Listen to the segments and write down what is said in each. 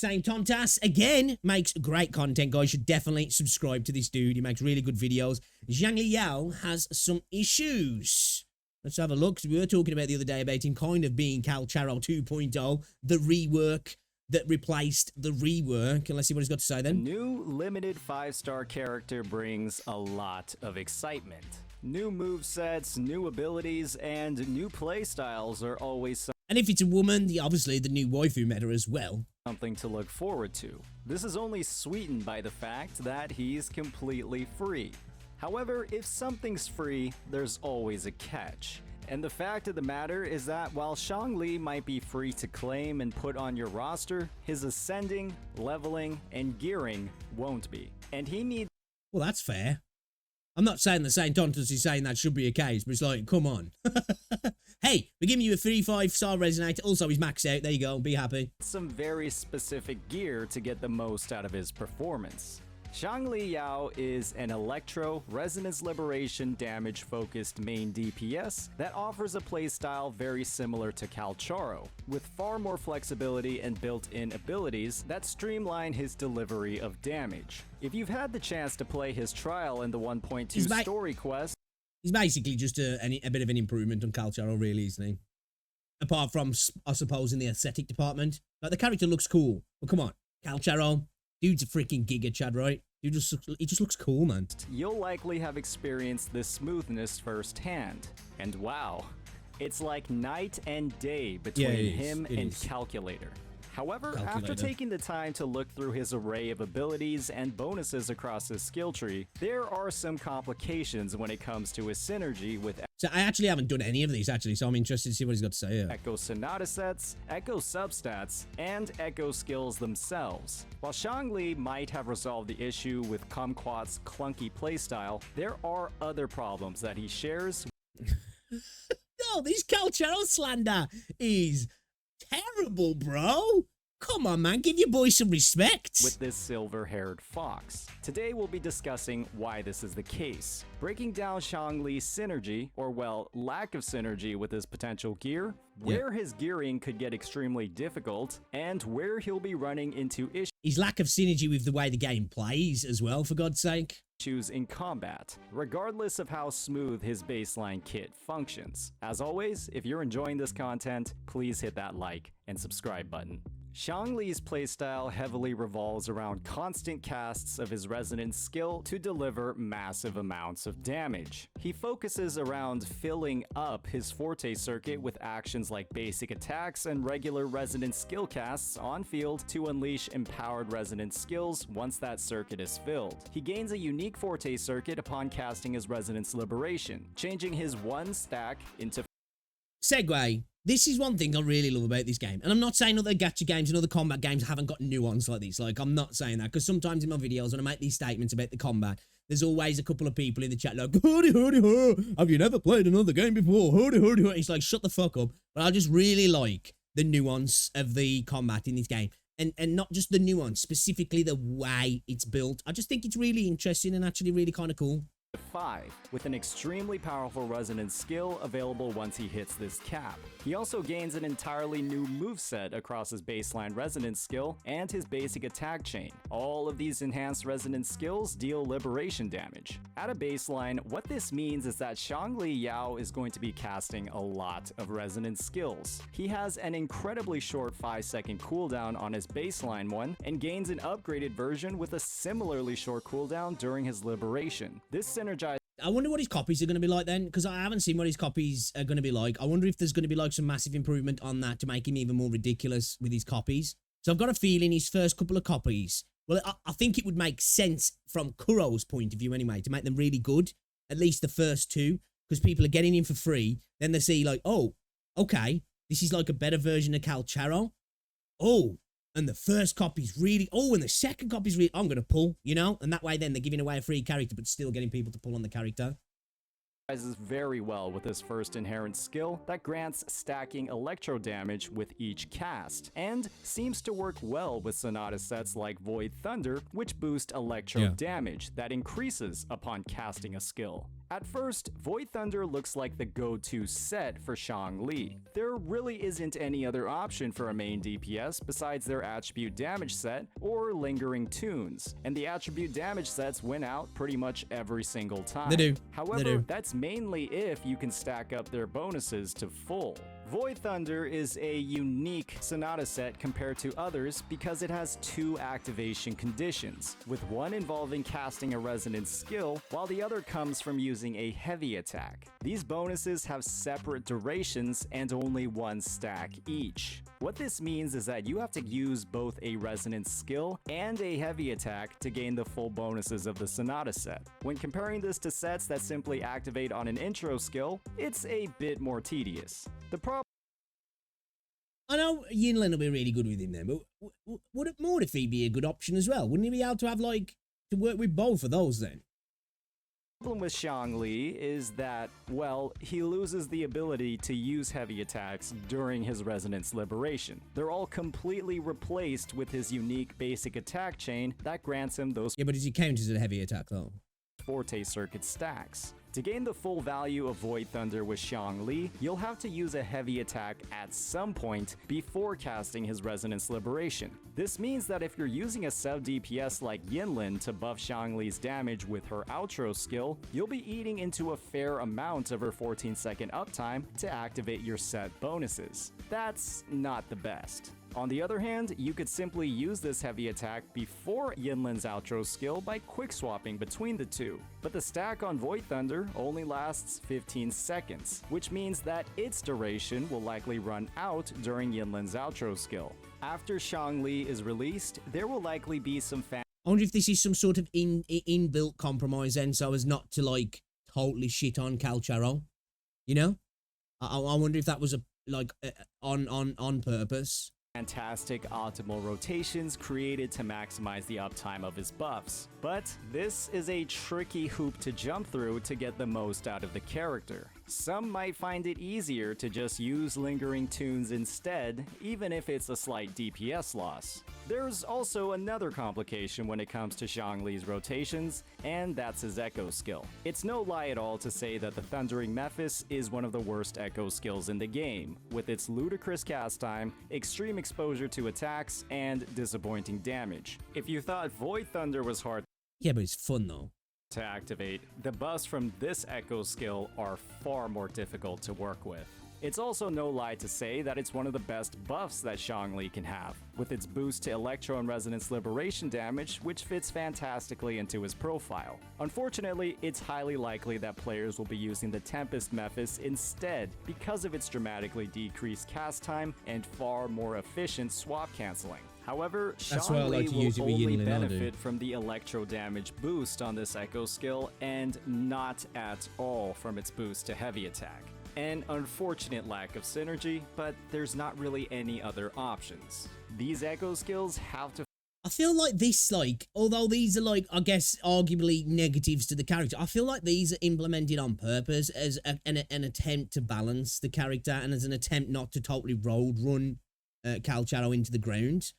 Same Tontas, again, makes great content, guys. You should definitely subscribe to this dude. He makes really good videos. Xiangli Yao has some issues. Let's have a look. We were talking about the other day about him kind of being Cal Charo 2.0, the rework that replaced the rework. Let's see what he's got to say then. A new limited 5-star character brings a lot of excitement. New movesets, new abilities, and new playstyles are always and if it's a woman, obviously the new waifu meta as well. Something to look forward to. This is only sweetened by the fact that he's completely free. However, if something's free, there's always a catch. And the fact of the matter is that while Xiangli might be free to claim and put on your roster, his ascending, leveling, and gearing won't be. And he needs... Well, that's fair. I'm not saying the same Tontas is saying that should be a case, but it's like, come on. Hey, we're giving you a free 5-star resonator. Also, he's maxed out. There you go. Be happy. Some very specific gear to get the most out of his performance. Xiangli Yao is an electro, resonance liberation damage focused main DPS that offers a playstyle very similar to Cal Charo, with far more flexibility and built-in abilities that streamline his delivery of damage. If you've had the chance to play his trial in the 1.2 story quest, he's basically just a bit of an improvement on Cal Charo, really, isn't he? Apart from, I suppose, in the aesthetic department. Like, the character looks cool. Well, come on. Cal Charo, dude's a freaking giga, Chad, right? He just looks cool, man. You'll likely have experienced this smoothness firsthand. And wow, it's like night and day between him and Calculator. However, after taking the time to look through his array of abilities and bonuses across his skill tree, there are some complications when it comes to his synergy with... So I actually haven't done any of these, actually, so I'm interested to see what he's got to say here. Echo Sonata sets, Echo substats, and Echo skills themselves. While Xiangli might have resolved the issue with Kumquat's clunky playstyle, there are other problems that he shares. No, this Cal Charo slander is... terrible, bro. Come on, man. Give your boy some respect. With this silver-haired fox. Today we'll be discussing why this is the case, breaking down Xiangli's synergy, or well, lack of synergy with his potential gear, where his gearing could get extremely difficult, and where he'll be running into issues. His lack of synergy with the way the game plays as well, for God's sake. In combat, regardless of how smooth his baseline kit functions. As always, if you're enjoying this content, please hit that like and subscribe button. Xiangli's playstyle heavily revolves around constant casts of his resonance skill to deliver massive amounts of damage. He focuses around filling up his forte circuit with actions like basic attacks and regular resonance skill casts on field to unleash empowered resonance skills once that circuit is filled. He gains a unique forte circuit upon casting his resonance liberation, changing his one stack into... Segue. This is one thing I really love about this game. And I'm not saying other gacha games and other combat games haven't got nuance like this. Like, I'm not saying that. Because sometimes in my videos, when I make these statements about the combat, there's always a couple of people in the chat like, hoody, hoody, ho. Have you never played another game before? Hoody, hoody, ho. It's like, shut the fuck up. But I just really like the nuance of the combat in this game. And not just the nuance, specifically the way it's built. I just think it's really interesting and actually really kind of cool. 5, with an extremely powerful resonance skill available once he hits this cap. He also gains an entirely new moveset across his baseline resonance skill and his basic attack chain. All of these enhanced resonance skills deal liberation damage. At a baseline, what this means is that Xiangli Yao is going to be casting a lot of resonance skills. He has an incredibly short 5-second cooldown on his baseline one and gains an upgraded version with a similarly short cooldown during his liberation. This synergizes. I wonder what his copies are going to be like then, because I haven't seen what his copies are going to be like. I wonder if there's going to be like some massive improvement on that to make him even more ridiculous with his copies. So I've got a feeling his first couple of copies, well, I think it would make sense from Kuro's point of view anyway, to make them really good, at least the first two, because people are getting in for free. Then they see like, oh, okay, this is like a better version of Cal Charo. Oh, and the first copy's really... oh, and the second copy's really... I'm going to pull, you know? And that way then they're giving away a free character, but still getting people to pull on the character. very well with his first inherent skill that grants stacking electro damage with each cast, and seems to work well with Sonata sets like Void Thunder, which boost electro damage that increases upon casting a skill. At first, Void Thunder looks like the go-to set for Xiangli. There really isn't any other option for a main DPS besides their attribute damage set or lingering tunes, and the attribute damage sets win out pretty much every single time. They do. However, that's mainly if you can stack up their bonuses to full. Void Thunder is a unique Sonata set compared to others because it has two activation conditions, with one involving casting a resonance skill, while the other comes from using a heavy attack. These bonuses have separate durations and only one stack each. What this means is that you have to use both a resonance skill and a heavy attack to gain the full bonuses of the Sonata set. When comparing this to sets that simply activate on an intro skill, it's a bit more tedious. The problem I know Yinlin will be really good with him then, but would it Mortify be a good option as well? Wouldn't he be able to have, like, to work with both of those then? The problem with Xiangli is that, well, he loses the ability to use heavy attacks during his Resonance Liberation. They're all completely replaced with his unique basic attack chain that grants him those Yeah, but does he count as a heavy attack though? Forte Circuit stacks. To gain the full value of Void Thunder with Xiangli, you'll have to use a heavy attack at some point before casting his Resonance Liberation. This means that if you're using a sub DPS like Yinlin to buff Xiangli's damage with her outro skill, you'll be eating into a fair amount of her 14-second uptime to activate your set bonuses. That's not the best. On the other hand, you could simply use this heavy attack before Yinlin's outro skill by quick swapping between the two. But the stack on Void Thunder only lasts 15 seconds, which means that its duration will likely run out during Yinlin's outro skill. After Xiangli is released, there will likely be some I wonder if this is some sort of inbuilt compromise then, so as not to, like, totally shit on Calcharo. You know? I wonder if that was on purpose. Fantastic optimal rotations created to maximize the uptime of his buffs. But this is a tricky hoop to jump through to get the most out of the character. Some might find it easier to just use lingering tunes instead, even if it's a slight DPS loss. There's also another complication when it comes to Xiangli's rotations, and that's his echo skill. It's no lie at all to say that the Thundering Mephis is one of the worst echo skills in the game, with its ludicrous cast time, extreme exposure to attacks, and disappointing damage. If you thought Void Thunder was hard Yeah, but it's fun though. to activate, the buffs from this echo skill are far more difficult to work with. It's also no lie to say that it's one of the best buffs that Xiangli can have, with its boost to Electro and Resonance Liberation damage, which fits fantastically into his profile. Unfortunately, it's highly likely that players will be using the Tempest Mephis instead because of its dramatically decreased cast time and far more efficient swap canceling. However, Xiangli will only benefit from the electro damage boost on this echo skill and not at all from its boost to heavy attack. An unfortunate lack of synergy, but there's not really any other options. These echo skills have to I feel like this, like, although these are, like, I guess, arguably negatives to the character, I feel like these are implemented on purpose as an attempt to balance the character and as an attempt not to totally road run Calcharo into the ground.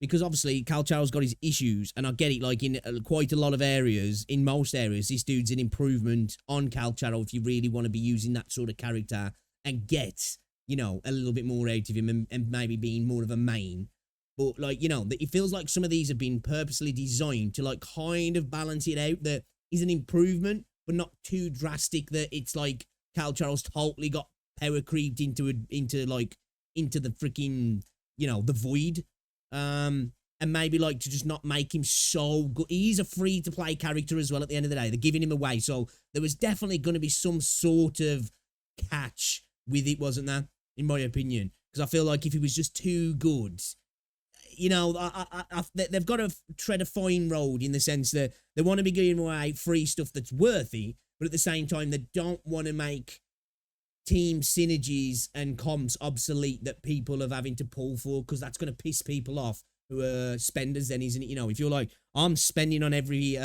Because obviously Calcharo's got his issues, and I get it, like, in quite a lot of areas, in most areas, this dude's an improvement on Calcharo if you really want to be using that sort of character and get, you know, a little bit more out of him and maybe being more of a main. But, like, you know, it feels like some of these have been purposely designed to, like, kind of balance it out that is an improvement, but not too drastic that it's like Calcharo's totally got power creeped into the freaking, you know, the void. And maybe, like, to just not make him so good. He's a free-to-play character as well at the end of the day. They're giving him away. So there was definitely going to be some sort of catch with it, wasn't there? In my opinion. Because I feel like if he was just too good, you know, they've got to tread a fine road in the sense that they want to be giving away free stuff that's worthy, but at the same time, they don't want to make team synergies and comps obsolete that people are having to pull for, because that's going to piss people off who are spenders then, isn't it? You know, if you're like, I'm spending on every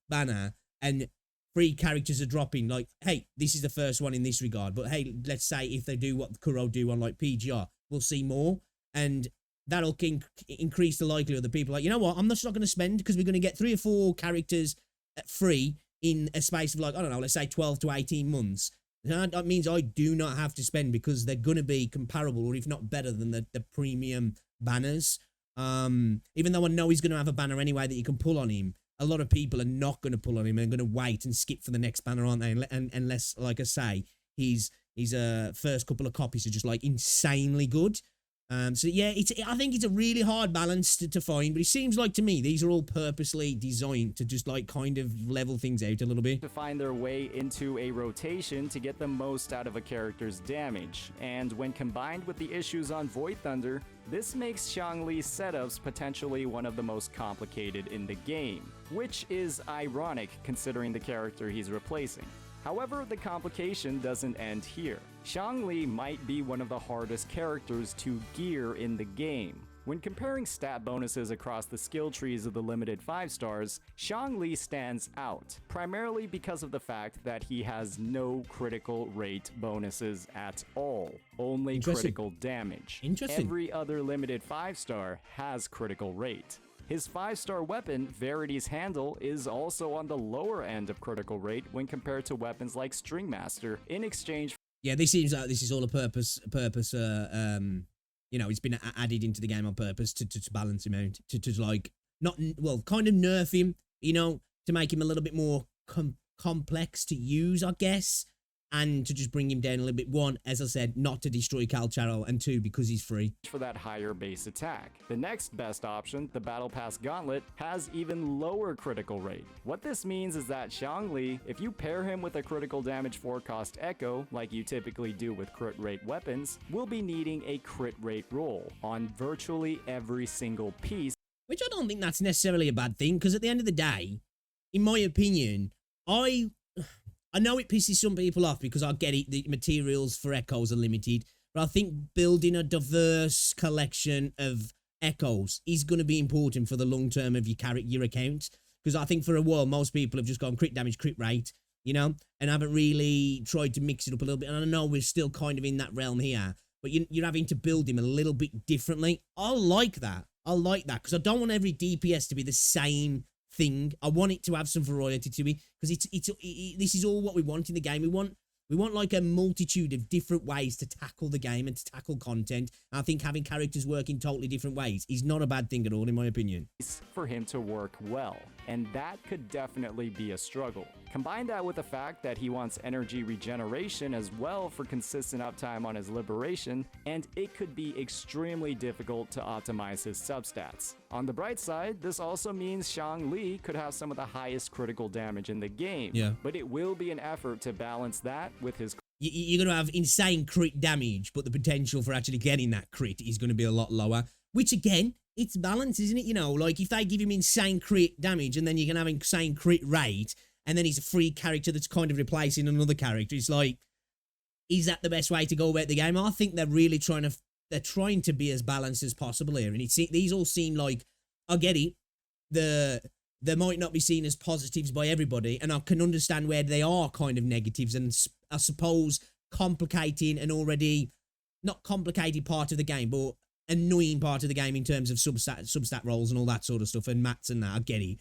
banner, and free characters are dropping, like, hey, this is the first one in this regard, but hey, let's say if they do what Kuro do on like PGR, we'll see more, and that'll increase the likelihood that people are like, you know what, I'm just not going to spend because we're going to get 3 or 4 characters free in a space of like, I don't know, let's say 12 to 18 months. That means I do not have to spend because they're going to be comparable or if not better than the premium banners. Even though I know he's going to have a banner anyway that you can pull on him, a lot of people are not going to pull on him and going to wait and skip for the next banner, aren't they? And unless, like I say, his first couple of copies are just like insanely good. So yeah, I think it's a really hard balance to find, but it seems like to me these are all purposely designed to just like kind of level things out a little bit. To find their way into a rotation to get the most out of a character's damage, and when combined with the issues on Void Thunder, this makes Xiangli's setups potentially one of the most complicated in the game, which is ironic considering the character he's replacing. However, the complication doesn't end here. Xiangli might be one of the hardest characters to gear in the game. When comparing stat bonuses across the skill trees of the limited 5 stars, Xiangli stands out, primarily because of the fact that he has no critical rate bonuses at all, only critical damage. Every other limited 5 star has critical rate. His 5-star weapon, Verity's Handle, is also on the lower end of critical rate when compared to weapons like Stringmaster in exchange. Yeah, this seems like this is all a purpose, you know, it's been added into the game on purpose to balance him out, to like, not, well, kind of nerf him, you know, to make him a little bit more complex to use, I guess, and to just bring him down a little bit. 1, as I said, not to destroy Calcharo, and 2, because he's free. For that higher base attack. The next best option, the Battle Pass Gauntlet, has even lower critical rate. What this means is that Xiangli, if you pair him with a critical damage 4 cost Echo, like you typically do with crit rate weapons, will be needing a crit rate roll on virtually every single piece. Which I don't think that's necessarily a bad thing, because at the end of the day, in my opinion, I know it pisses some people off because I get it, the materials for echoes are limited, but I think building a diverse collection of echoes is going to be important for the long term of your account, because I think for a while most people have just gone crit damage, crit rate, you know, and haven't really tried to mix it up a little bit. And I know we're still kind of in that realm here, but you're having to build him a little bit differently. I like that. I like that because I don't want every DPS to be the same thing. I want it to have some variety to it, because this is all what we want in the game. We want like a multitude of different ways to tackle the game and to tackle content. And I think having characters work in totally different ways is not a bad thing at all, in my opinion. For him to work well, and that could definitely be a struggle. Combine that with the fact that he wants energy regeneration as well for consistent uptime on his liberation, and it could be extremely difficult to optimize his substats. On the bright side, this also means Xiangli could have some of the highest critical damage in the game, but it will be an effort to balance that with his... You're going to have insane crit damage, but the potential for actually getting that crit is going to be a lot lower, which again, it's balance, isn't it? You know, like if they give him insane crit damage and then you can have insane crit rate, and then he's a free character that's kind of replacing another character, it's like, is that the best way to go about the game? I think they're really trying to be as balanced as possible here, and these all seem like, I get it, they might not be seen as positives by everybody, and I can understand where they are kind of negatives, and I suppose complicating an already not complicated part of the game, but annoying part of the game in terms of substat rolls and all that sort of stuff, and mats and that, I get it.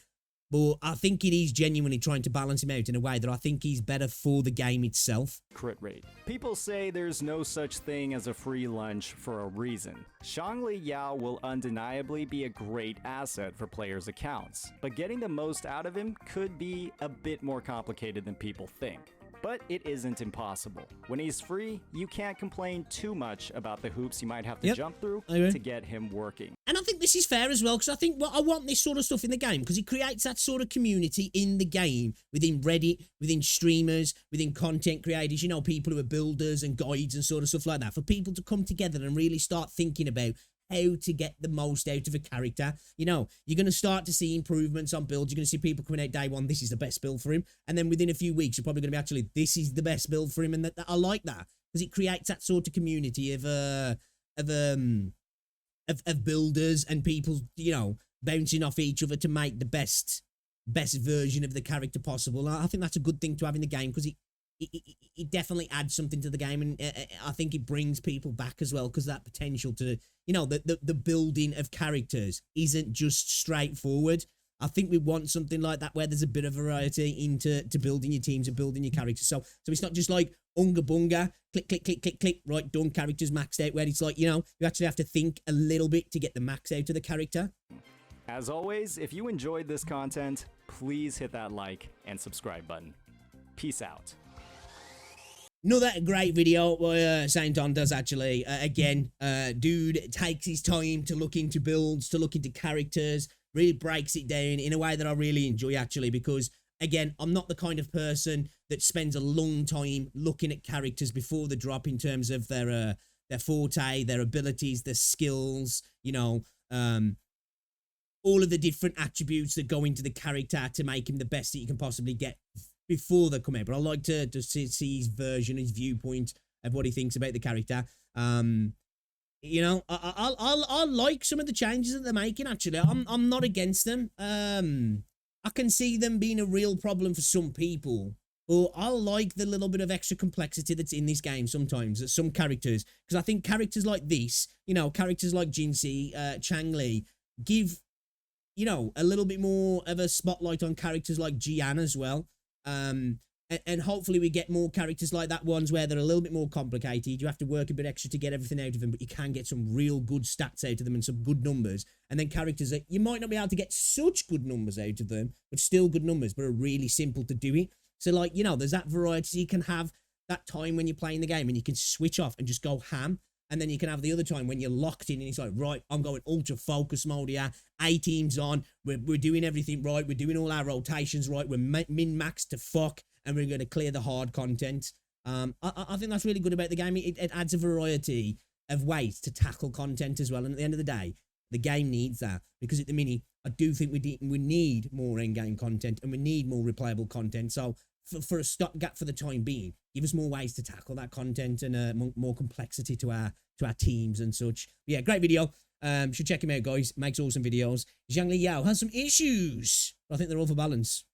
But I think it is genuinely trying to balance him out in a way that I think is better for the game itself. Crit rate. People say there's no such thing as a free lunch for a reason. Xiangli Yao will undeniably be a great asset for players' accounts, but getting the most out of him could be a bit more complicated than people think. But it isn't impossible. When he's free, you can't complain too much about the hoops you might have to jump through to get him working. And I think this is fair as well, because I think I want this sort of stuff in the game, because it creates that sort of community in the game, within Reddit, within streamers, within content creators, you know, people who are builders and guides and sort of stuff like that, for people to come together and really start thinking about how to get the most out of a character. You know, you're going to start to see improvements on builds. You're going to see people coming out day one, this is the best build for him. And then within a few weeks, you're probably going to be actually, this is the best build for him. And that I like that, because it creates that sort of community of builders and people, you know, bouncing off each other to make the best best version of the character possible. I think that's a good thing to have in the game because it definitely adds something to the game, and I think it brings people back as well because that potential to, you know, the building of characters isn't just straightforward. I think we want something like that where there's a bit of variety into building your teams and building your characters. So it's not just like unga bunga, click, click, click, click, click, right, done, characters maxed out, where it's like, you know, you actually have to think a little bit to get the max out of the character. As always, if you enjoyed this content, please hit that like and subscribe button. Peace out. Another great video by Saint On does actually. Again, dude takes his time to look into builds, to look into characters, really breaks it down in a way that I really enjoy actually, because again, I'm not the kind of person that spends a long time looking at characters before the drop in terms of their forte, their abilities, their skills, you know, all of the different attributes that go into the character to make him the best that you can possibly get before they come out. But I like to see his version, his viewpoint of what he thinks about the character. You know, I like some of the changes that they're making. Actually, I'm not against them. I can see them being a real problem for some people, but I like the little bit of extra complexity that's in this game sometimes. That some characters, because I think characters like this, you know, characters like Xiangli, give, you know, a little bit more of a spotlight on characters like Jian as well. And hopefully we get more characters like that, ones where they're a little bit more complicated. You have to work a bit extra to get everything out of them, but you can get some real good stats out of them and some good numbers. And then characters that you might not be able to get such good numbers out of them, but still good numbers, but are really simple to do it. So like, you know, there's that variety. You can have that time when you're playing the game and you can switch off and just go ham. And then you can have the other time when you're locked in and it's like, right, I'm going ultra focus mode here. A team's on. We're doing everything right. We're doing all our rotations right. We're min-maxed to fuck. And we're going to clear the hard content. I think that's really good about the game. It adds a variety of ways to tackle content as well. And at the end of the day, the game needs that. Because at the minute, I do think we need more endgame content and we need more replayable content. So for a stopgap for the time being, give us more ways to tackle that content and more complexity to our teams and such. But yeah, great video. Should check him out, guys. Makes awesome videos. Xiangli Yao has some issues, but I think they're all for balance.